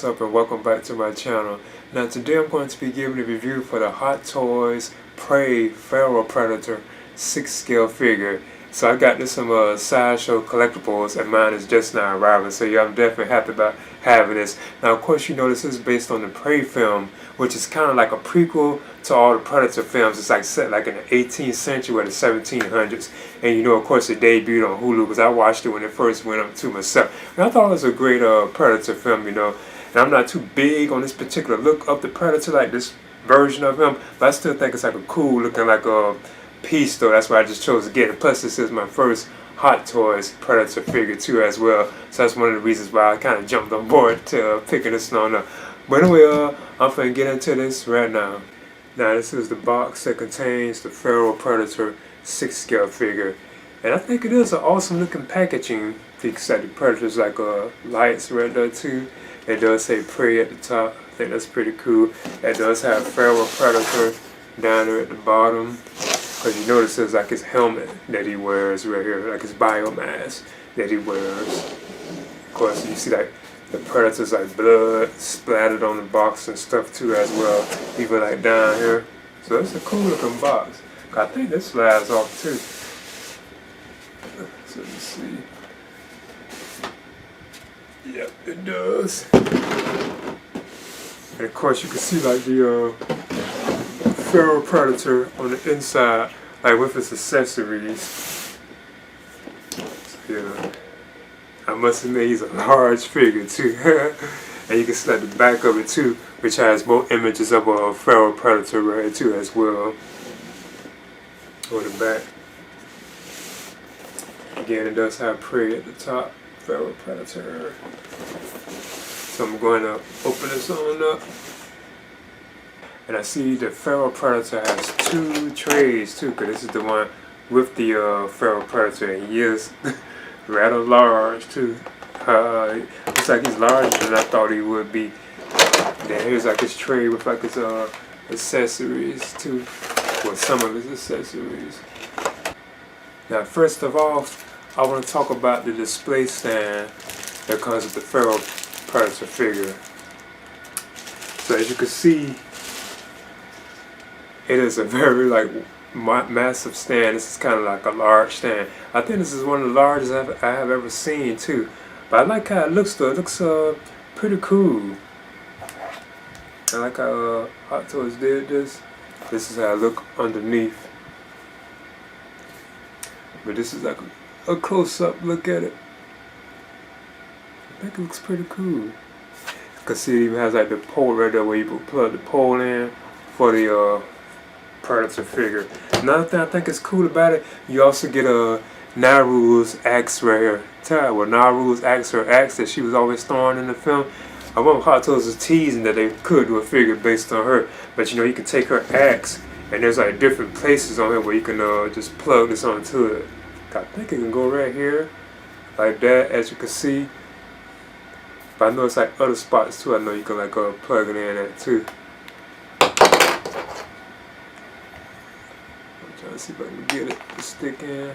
What's up and welcome back to my channel. Now today I'm going to be giving a review for the Hot Toys Prey Feral Predator 6 scale figure. So I got this from Sideshow Collectibles and mine is just now arriving, so yeah, I'm definitely happy about having this. Now of course you know this is based on the Prey film, which is kind of like a prequel to all the Predator films. It's like set like in the 18th century or the 1700s, and you know of course it debuted on Hulu because I watched it when it first went up to myself. And I thought it was a great Predator film, you know. And I'm not too big on this particular look of the Predator, like this version of him, but I still think it's like a cool looking like a piece though. That's why I just chose to get it. Plus this is my first Hot Toys Predator figure too as well, so that's one of the reasons why I kind of jumped on board to picking this one up. But anyway, I'm finna get into this right now. Now this is the box that contains the Feral Predator 6 scale figure, and I think it is an awesome looking packaging. You can see the Predator's like lights right there too. It does say Prey at the top. I think that's pretty cool. It does have Feral Predator down there at the bottom. Because you notice there's like his helmet that he wears right here, like his biomask that he wears. Of course, you see like the Predator's like blood splattered on the box and stuff too as well, even like down here. So it's a cool looking box. I think this slides off too. So let's see. Yep, it does. And of course you can see like the Feral Predator on the inside, like with its accessories. So, yeah, I must admit he's a large figure too. And you can see like the back of it too, which has both images of a Feral Predator right here too as well. On the back. Again, it does have Prey at the top. Feral Predator. So I'm going to open this on up. And I see the Feral Predator has 2 trays too, because this is the one with the Feral Predator, and he is rather large too. Looks like he's larger than I thought he would be. Then here's like his tray with like his accessories too, or some of his accessories. Now first of all, I want to talk about the display stand that comes with the Feral Predator figure. So as you can see, it is a very like massive stand. This is kind of like a large stand. I think this is one of the largest I have ever seen too. But I like how it looks though. It looks pretty cool. I like how Hot Toys did this. This is how it look underneath. But this is like a close-up look at it. I think it looks pretty cool. You can see it even has like the pole right there where you plug the pole in for the Predator figure. Another thing I think is cool about it, you also get a Naru's axe right here. Well, Naru's axe, her axe that she was always throwing in the film. I remember Hot Toys was teasing that they could do a figure based on her, but you know you can take her axe and there's like different places on here where you can just plug this onto it. I think it can go right here, like that, as you can see. But I know it's like other spots too. I know you can like plug it in at too. I'm trying to see if I can get it to stick in.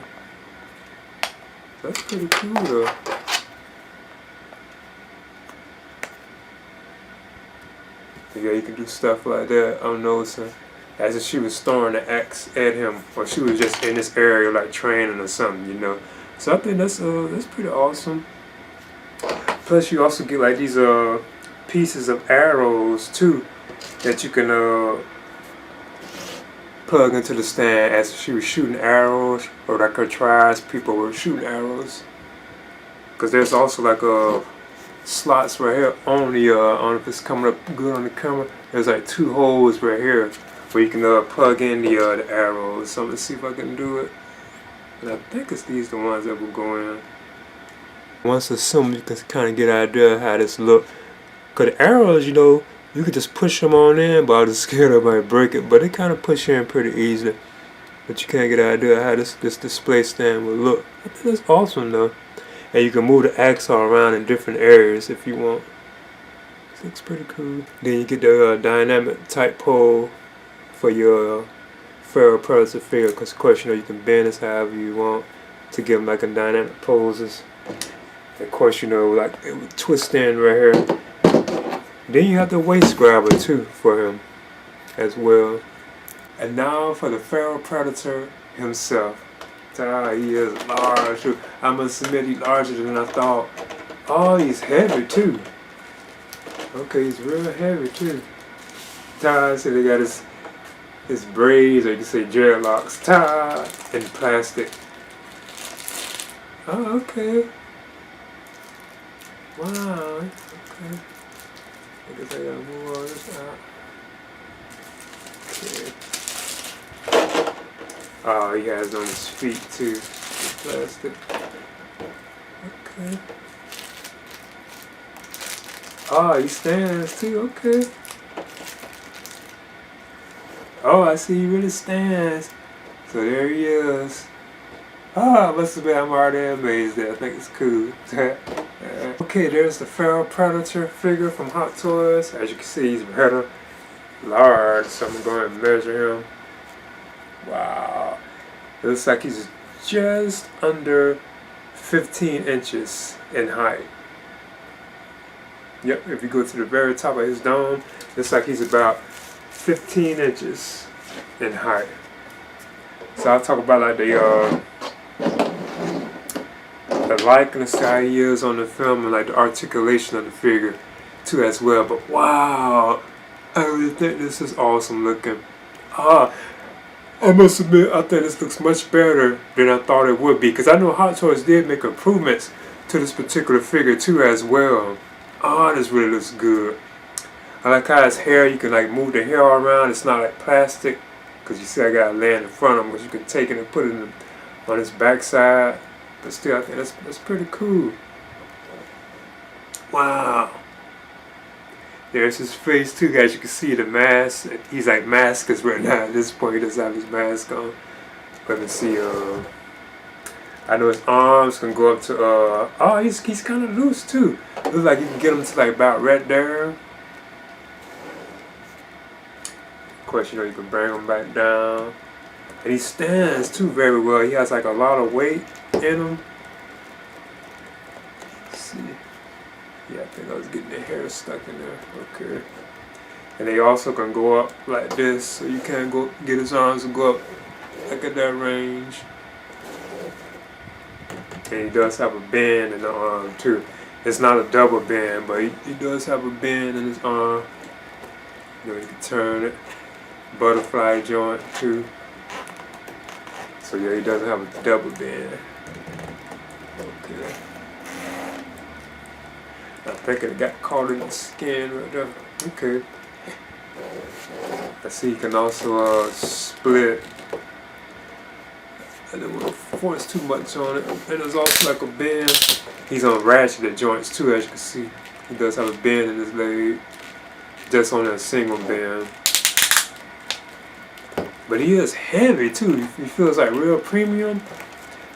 That's pretty cool though. Yeah, you can do stuff like that. I'm noticing. As if she was throwing the axe at him, or she was just in this area like training or something, you know. So I think that's pretty awesome. Plus you also get like these pieces of arrows too that you can plug into the stand as if she was shooting arrows, or like her tries people were shooting arrows. Because there's also like slots right here on the I don't know if it's coming up good on the camera. There's like 2 holes right here where you can plug in the arrows. So let's see if I can do it. And I think it's these the ones that will go in. Once assumed you can kind of get an idea of how this look. Cause the arrows, you know, you could just push them on in, but I was scared I might break it. But they kind of push in pretty easily. But you can't get an idea of how this display stand will look. I think that's awesome though. And you can move the axe all around in different areas if you want. This looks pretty cool. Then you get the dynamic type pole for your Feral Predator figure, because of course you know you can bend this however you want to give them like a dynamic poses. Of course, you know, like it would twist in right here. Then you have the waist grabber too for him as well. And now for the feral predator himself. He is large. I must admit he's larger than I thought. Oh, he's heavy too. Okay, he's real heavy too. See, they got his braids, or you can say dreadlocks, in plastic. Oh, okay. Wow. Okay. I guess I gotta move all this out. Okay. Oh, he has on his feet too. Plastic. Okay. Oh, he stands too. Okay. Oh, I see he really stands. So there he is. Oh, I must have been, I'm already amazed there. I think it's cool. Okay, there's the feral predator figure from Hot Toys. As you can see, he's rather large, so I'm going to measure him. Wow. It looks like he's just under 15 inches in height. Yep, if you go to the very top of his dome, it looks like he's about 15 inches in height. So I'll talk about like the likeness how he is on the film and like the articulation of the figure too as well. But wow, I really think this is awesome looking. I must admit, I think this looks much better than I thought it would be, because I know Hot Toys did make improvements to this particular figure too as well. This really looks good. I like how his hair, you can like move the hair all around. It's not like plastic, because you see I got it laying in front of him, but you can take it and put it on his backside. But still, I think that's pretty cool. Wow. There's his face too, as you can see the mask. He's like maskless right now. At this point, he doesn't have his mask on. Let me see. I know his arms can go up to. He's kind of loose too. Looks like you can get him to like about right there. Of course, you know you can bring him back down, and he stands too very well. He has like a lot of weight in him. Let's see. Yeah, I think I was getting the hair stuck in there. Okay. And they also can go up like this, so you can't go get his arms to go up like at that range. And he does have a bend in the arm too. It's not a double bend, but he does have a bend in his arm. You know, you can turn it. Butterfly joint too. So yeah, he doesn't have a double bend. Okay. I think it got caught in the skin right there. Okay. I see you can also split. I didn't want to force too much on it. And there's also like a bend. He's on ratcheted joints too, as you can see. He does have a bend in his leg. Just on that single bend. But he is heavy too. He feels like real premium.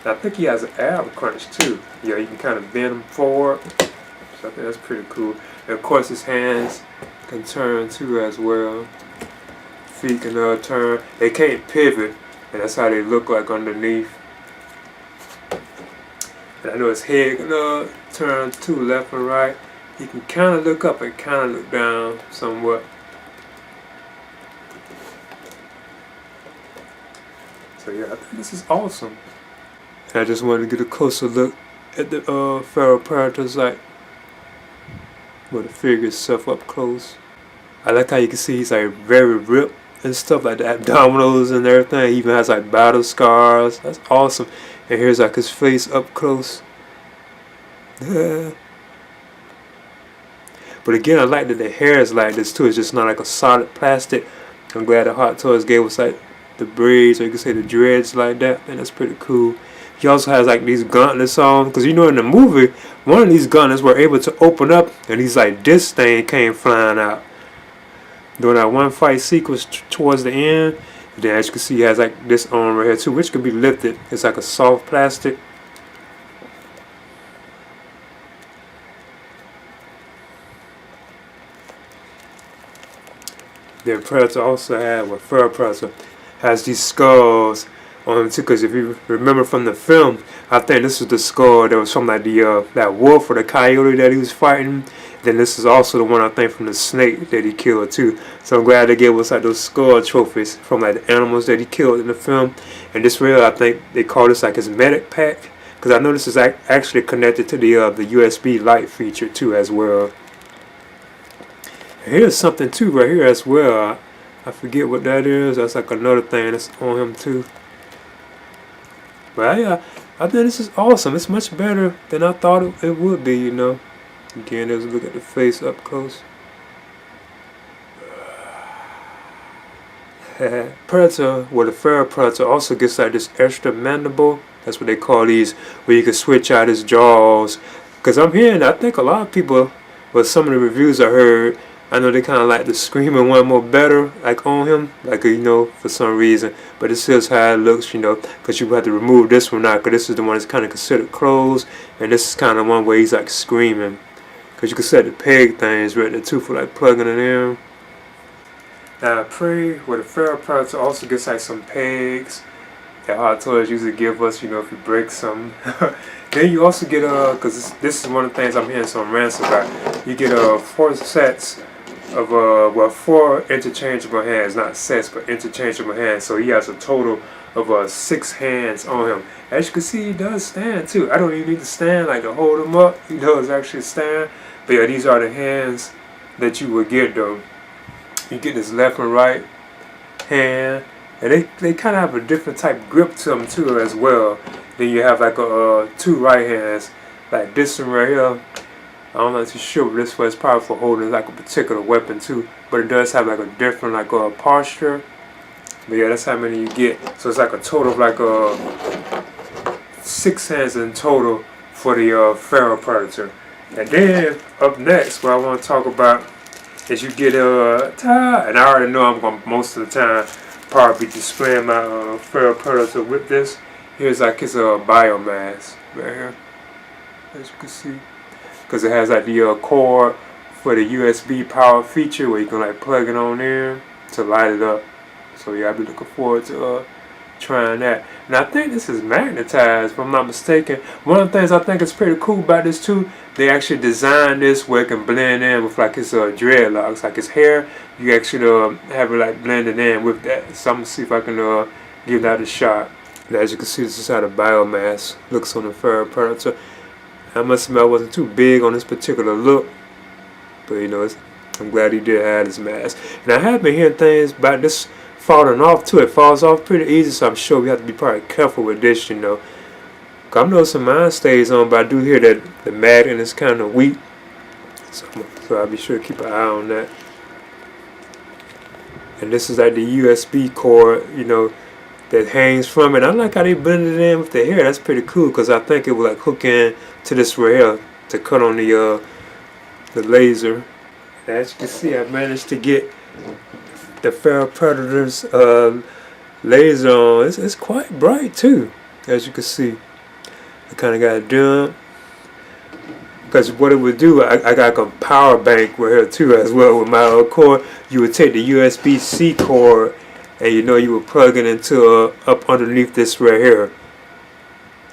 And I think he has an ab crunch too. Yeah, you can kind of bend him forward. So I think that's pretty cool. And of course his hands can turn too as well. Feet can turn. They can't pivot, and that's how they look like underneath. And I know his head can turn too, left and right. He can kind of look up and kind of look down somewhat. So yeah, I think this is awesome. And I just wanted to get a closer look at the feral predators, like where the figure itself up close. I like how you can see he's like very ripped and stuff, like the abdominals and everything. He even has like battle scars. That's awesome. And here's like his face up close. But again, I like that the hair is like this too. It's just not like a solid plastic. I'm glad the Hot Toys gave us like the braids, or you can say the dreads like that, and that's pretty cool. He also has like these gauntlets on, because you know in the movie, one of these gauntlets were able to open up, and he's like, this thing came flying out. During that one fight sequence towards the end, and then as you can see, he has like this on right here too, which can be lifted. It's like a soft plastic. Then Predator also had, well, Feral Predator has these skulls on him too, because if you remember from the film, I think this was the skull that was from like the that wolf or the coyote that he was fighting, Then this is also the one I think from the snake that he killed too. So I'm glad they gave us like those skull trophies from like the animals that he killed in the film. And this real, I think they call this like his medic pack, because I know this is actually connected to the USB light feature too as well. And here's something too right here as well. I forget what that is. That's like another thing that's on him too. But yeah, I think this is awesome. It's much better than I thought it would be, you know. Again, there's a look at the face up close. Predator, well, the feral predator also gets like this extra mandible. That's what they call these, where you can switch out his jaws. Because I'm hearing, I think a lot of people, well, some of the reviews I heard, I know they kind of like the screaming one more better, like on him, like, you know, for some reason. But this is how it looks, you know, because you have to remove this one out, because this is the one that's kind of considered closed, and this is kind of one where he's like screaming. Because you can set the peg things right there too for like plugging it in. Now Prey, where the feral predator also gets like some pegs that hot toys usually give us, you know, if you break something. Then you also get because this is one of the things I'm hearing some rants about. You get 4 sets of well, 4 interchangeable hands, not sets but interchangeable hands. So he has a total of 6 hands on him. As you can see, he does stand too. I don't even need to stand like to hold him up. He does actually stand. But yeah, these are the hands that you would get though. You get this left and right hand, and they kind of have a different type grip to them too as well. Then you have like 2 right hands, like this one right here. I'm not too sure, but this one is probably for holding like a particular weapon too. But it does have like a different like posture. But yeah, that's how many you get. So it's like a total of like 6 hands in total for the feral predator. And then up next, what I want to talk about is you get and I already know I'm gonna most of the time probably be displaying my feral predator with this. Here's like his biomass right here, as you can see, because it has like the cord for the USB power feature where you can like plug it on in to light it up. So yeah, I'll be looking forward to trying that. And I think this is magnetized, if I'm not mistaken. One of the things I think is pretty cool about this too, they actually designed this where it can blend in with like his dreadlocks, like his hair. You actually have it like blended in with that. So I'm gonna see if I can give that a shot. And as you can see, this is how the biomass looks on the feral predator. I must admit I wasn't too big on this particular look, but you know, I'm glad he did have his mask. And I have been hearing things about this falling off too. It falls off pretty easy, so I'm sure we have to be probably careful with this, you know. I know some mine stays on, but I do hear that the matting is kind of weak, so I'll be sure to keep an eye on that. And this is like the USB cord, you know, that hangs from it. I like how they blended it in with the hair. That's pretty cool, because I think it will like hook in to this right here to cut on the laser. And as you can see, I managed to get the feral predator's laser on. It's quite bright too, as you can see. I kind of got it done, because what it would do, I got a power bank right here too as well with my cord. You would take the USB-C cord and you know you would plug it into up underneath this right here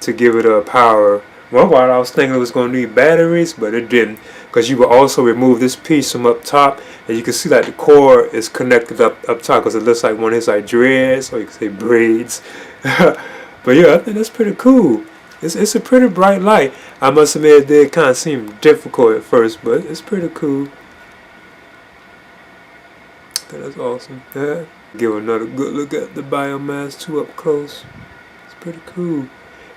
to give it a power. One while I was thinking it was going to need batteries, but it didn't, because you would also remove this piece from up top, and you can see that the cord is connected up top, because it looks like one of his like dreads, or you can say braids. But yeah, I think that's pretty cool. It's a pretty bright light. I must admit it did kind of seem difficult at first, but it's pretty cool. That's awesome. Yeah. Give another good look at the biomass too up close. It's pretty cool.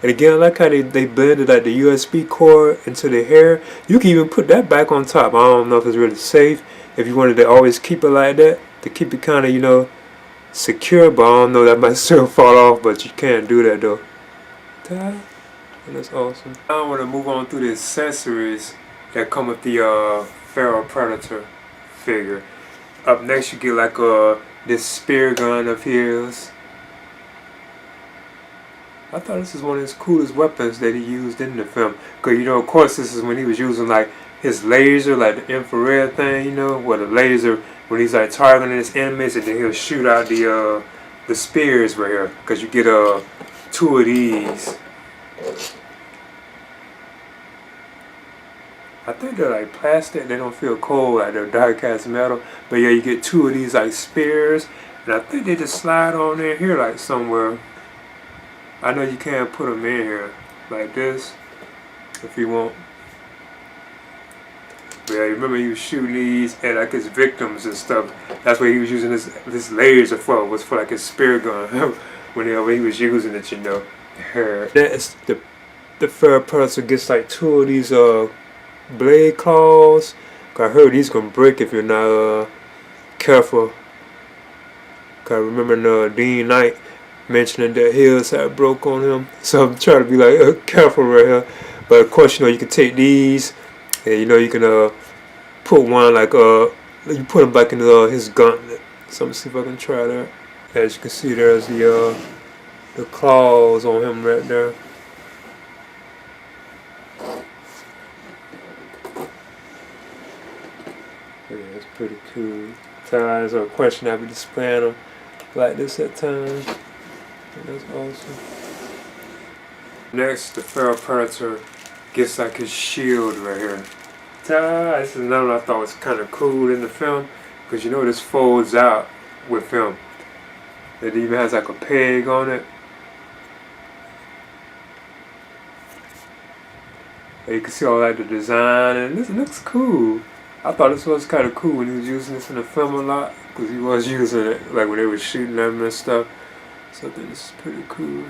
And again, I like how they blended like the USB cord into the hair. You can even put that back on top. I don't know if it's really safe if you wanted to always keep it like that, to keep it kind of, you know, secure, but I don't know, that might still fall off, but you can't do that though. And that's awesome. Now I want to move on through the accessories that come with the feral predator figure. Up next you get like this spear gun of his. I thought this is one of his coolest weapons that he used in the film. Because, you know, of course, this is when he was using, like, his laser, like the infrared thing, you know, where the laser, when he's, like, targeting his enemies, and then he'll shoot out the spears right here. Because you get 2 of these. I think they're like plastic. They don't feel cold like they're die cast metal. But yeah, you get two of these like spears, and I think they just slide on in here like somewhere. I know you can't put them in here like this if you want. But yeah, remember he was shooting these at like his victims and stuff. That's what he was using this laser for. Was for like his spear gun whenever he was using it, you know. That's the third person gets like two of these blade claws. I heard these gonna break if you're not careful. Cause I remember Dean Knight mentioning that his had broke on him, so I'm trying to be like careful right here. But of course, you can take these, and you can put one like you put him back into his gauntlet. So let me see if I can try that. As you can see, there's the claws on him right there. Yeah, it's pretty cool. Times or a question I be displaying them like this at times. That's awesome. Next, the feral predator gets like his shield right here. This is another one I thought was kind of cool in the film, because this folds out with him. It even has like a peg on it. And you can see all like the design, and this looks cool. I thought this was kind of cool when he was using this in the film a lot, because he was using it like when they were shooting them and stuff. So I think this is pretty cool.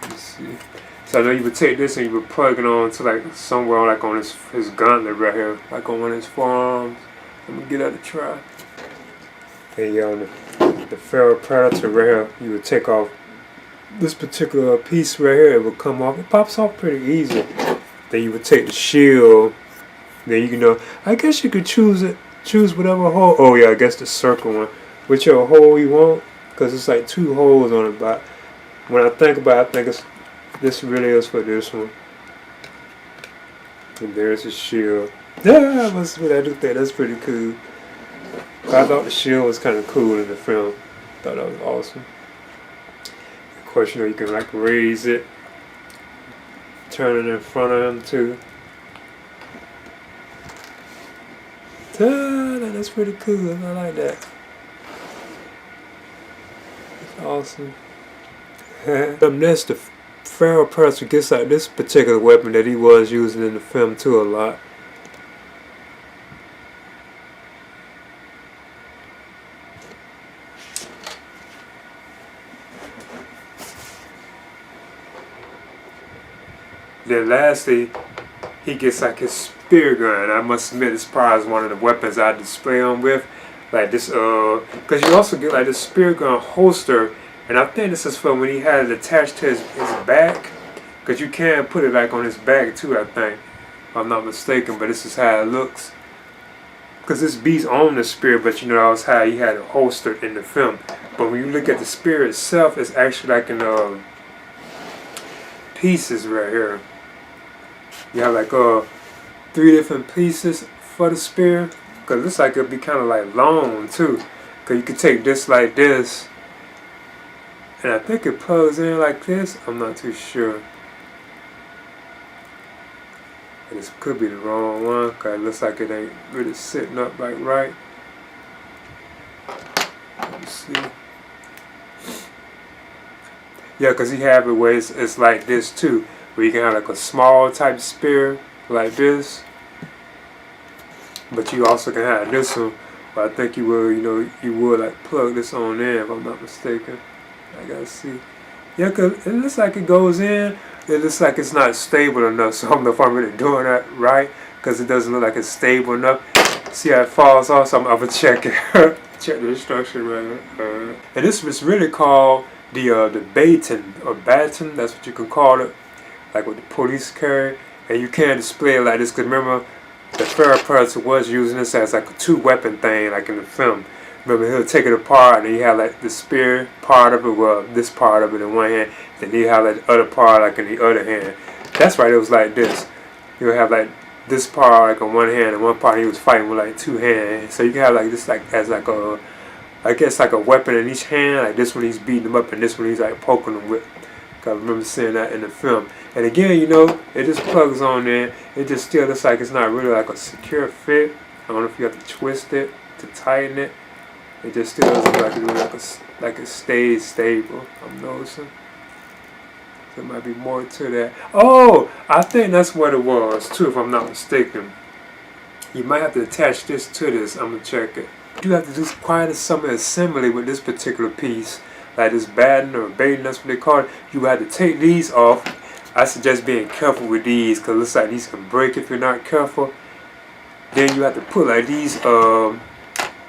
Let's see. So I know you would take this and you would plug it on to like somewhere like on his gauntlet right here, like on one of his forearms. I'm gonna give that a try. And yeah, on the feral predator right here, you would take off this particular piece right here. It would come off. It pops off pretty easy. Then you would take the shield. Then you can I guess you could choose whatever hole. Oh yeah, I guess the circle one, whichever hole you want, because it's like two holes on it. But when I think about it, I think this really is for this one. And there's the shield. Yeah, I do think that's pretty cool. I thought the shield was kind of cool in the film. Thought that was awesome. Of course, you can like raise it, turn it in front of him too. That's pretty cool. I like that. That's awesome. Up next, the feral predator gets like this particular weapon that he was using in the film too a lot. Then lastly, he gets like his spear gun. I must admit, this probably is one of the weapons I display him with. Like this, because you also get like this spear gun holster, and I think this is for when he had it attached to his back, because you can put it like on his back too, I think, if I'm not mistaken. But this is how it looks. Because this beast owned the spear, but that was how he had it holstered in the film. But when you look at the spear itself, it's actually like in pieces right here. You have like 3 different pieces for the spear, because it looks like it'll be kind of like long too, because you can take this like this, and I think it plugs in like this. I'm not too sure, and this could be the wrong one, because it looks like it ain't really sitting up like right. Let me see. Yeah, because he have it where it's like this too, where you can have like a small type spear like this, but you also can have this one. But I think you will, you would like plug this on in, if I'm not mistaken. I gotta see. Yeah, because it looks like it goes in. It looks like it's not stable enough, so I don't know if I'm really doing that right, because it doesn't look like it's stable enough. See how it falls off, so I'm gonna check it. Check the instruction right here. And this was really called the Baton, or Baton, that's what you can call it, like what the police carry. And you can't display it like this, because remember, the feral predator was using this as like a 2-weapon thing, like in the film. Remember, he'll take it apart, and he had like the spear part of it, well, this part of it in one hand, then he had like the other part like in the other hand. That's right, it was like this. He'll have like this part like on one hand, and one part he was fighting with like 2 hands. So you can have like this like as like I guess like a weapon in each hand. Like this one he's beating him up, and this one he's like poking him with. 'Cause I remember seeing that in the film. And again, you know, it just plugs on there. It just still looks like it's not really like a secure fit. I don't know if you have to twist it to tighten it. It just still doesn't look like it really like it stays stable. I'm noticing. There might be more to that. Oh, I think that's what it was too, if I'm not mistaken. You might have to attach this to this. I'm gonna check it. You do have to do quite some assembly with this particular piece, like this batten or Baton, that's what they call it. You have to take these off. I suggest being careful with these, because it looks like these can break if you're not careful. Then you have to put like these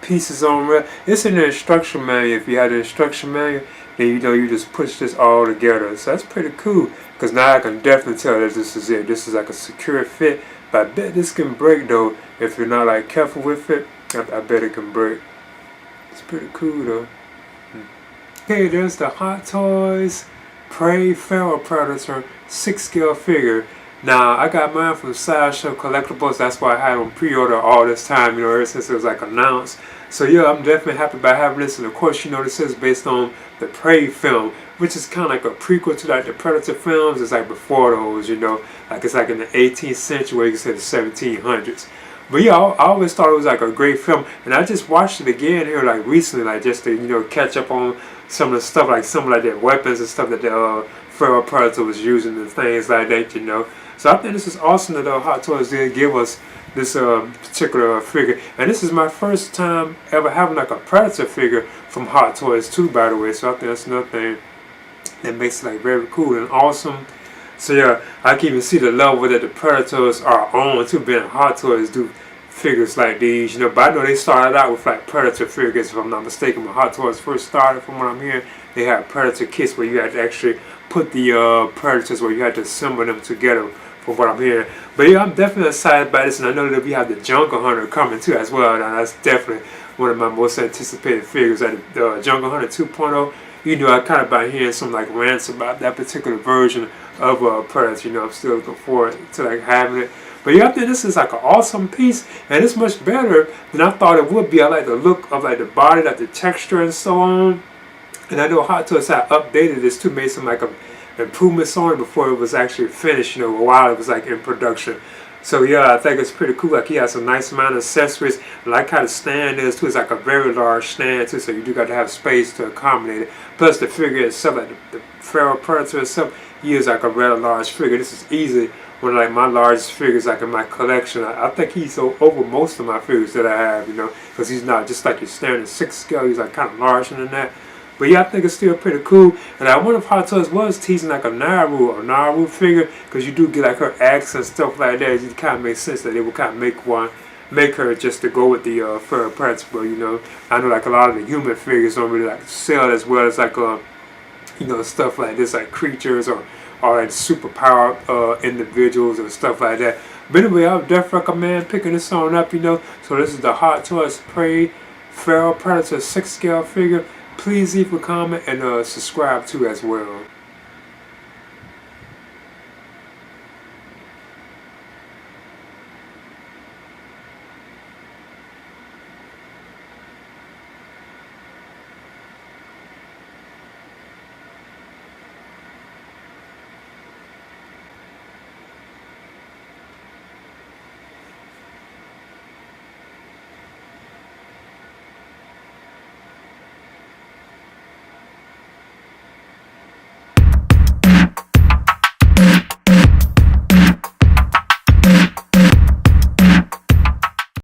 pieces on real. It's in the instruction manual. If you have the instruction manual, then you know you just push this all together. So that's pretty cool, because now I can definitely tell that this is it. This is like a secure fit. But I bet this can break though if you're not like careful with it. I bet it can break. It's pretty cool though. Okay, there's the Hot Toys Prey Feral Predator 6-scale figure. Now, I got mine from Sideshow Collectibles. That's why I had them pre-order all this time, you know, ever since it was like announced. So yeah, I'm definitely happy about having this. And of course, you know, this is based on the Prey film, which is kind of like a prequel to like the Predator films. It's like before those, you know, like it's like in the 18th century, where you can say the 1700s. But yeah, I always thought it was like a great film, and I just watched it again here like recently, like just to, you know, catch up on some of the stuff, like some of like the weapons and stuff that the Feral Predator was using and things like that, you know. So I think this is awesome that Hot Toys did give us this particular figure, and this is my first time ever having like a Predator figure from Hot Toys too, by the way. So I think that's another thing that makes it like very cool and awesome. So yeah, I can even see the level that the Predators are on too, being Hot Toys do figures like these, you know. But I know they started out with like Predator figures, if I'm not mistaken. When Hot Toys first started, from what I'm hearing, they had Predator kits where you had to actually put the Predators, where you had to assemble them together, from what I'm hearing. But yeah, I'm definitely excited about this, and I know that we have the Jungle Hunter coming too as well. Now that's definitely one of my most anticipated figures. Like the Jungle Hunter 2.0. You know, I kind of been hearing some like rants about that particular version of Predator. You know, I'm still looking forward to like having it. But yeah, I think this is like an awesome piece, and it's much better than I thought it would be. I like the look of like the body, like the texture and so on. And I know Hot Toys had updated this too, made some like improvements on it before it was actually finished, you know, while it was like in production. So yeah, I think it's pretty cool. Like he has a nice amount of accessories. I like how the stand is too. It's like a very large stand too, so you do got to have space to accommodate it. Plus the figure itself, like the Feral Predator itself, he is like a rather large figure. This is easily one of like my largest figures like in my collection. I think he's over most of my figures that I have, you know, because he's not just like your standard 6 scale. He's like kind of larger than that. But yeah, I think it's still pretty cool. And I wonder if Hot Toys was teasing like a Naru figure, because you do get like her axe and stuff like that. It kind of makes sense that they would kind of make her just to go with the Feral Predator. But you know, I know like a lot of the human figures don't really like sell as well as like you know, stuff like this, like creatures or like superpowered individuals and stuff like that. But anyway, I would definitely recommend picking this on up, you know. So this is the Hot Toys Prey Feral Predator 6 scale figure. Please leave a comment and subscribe too as well.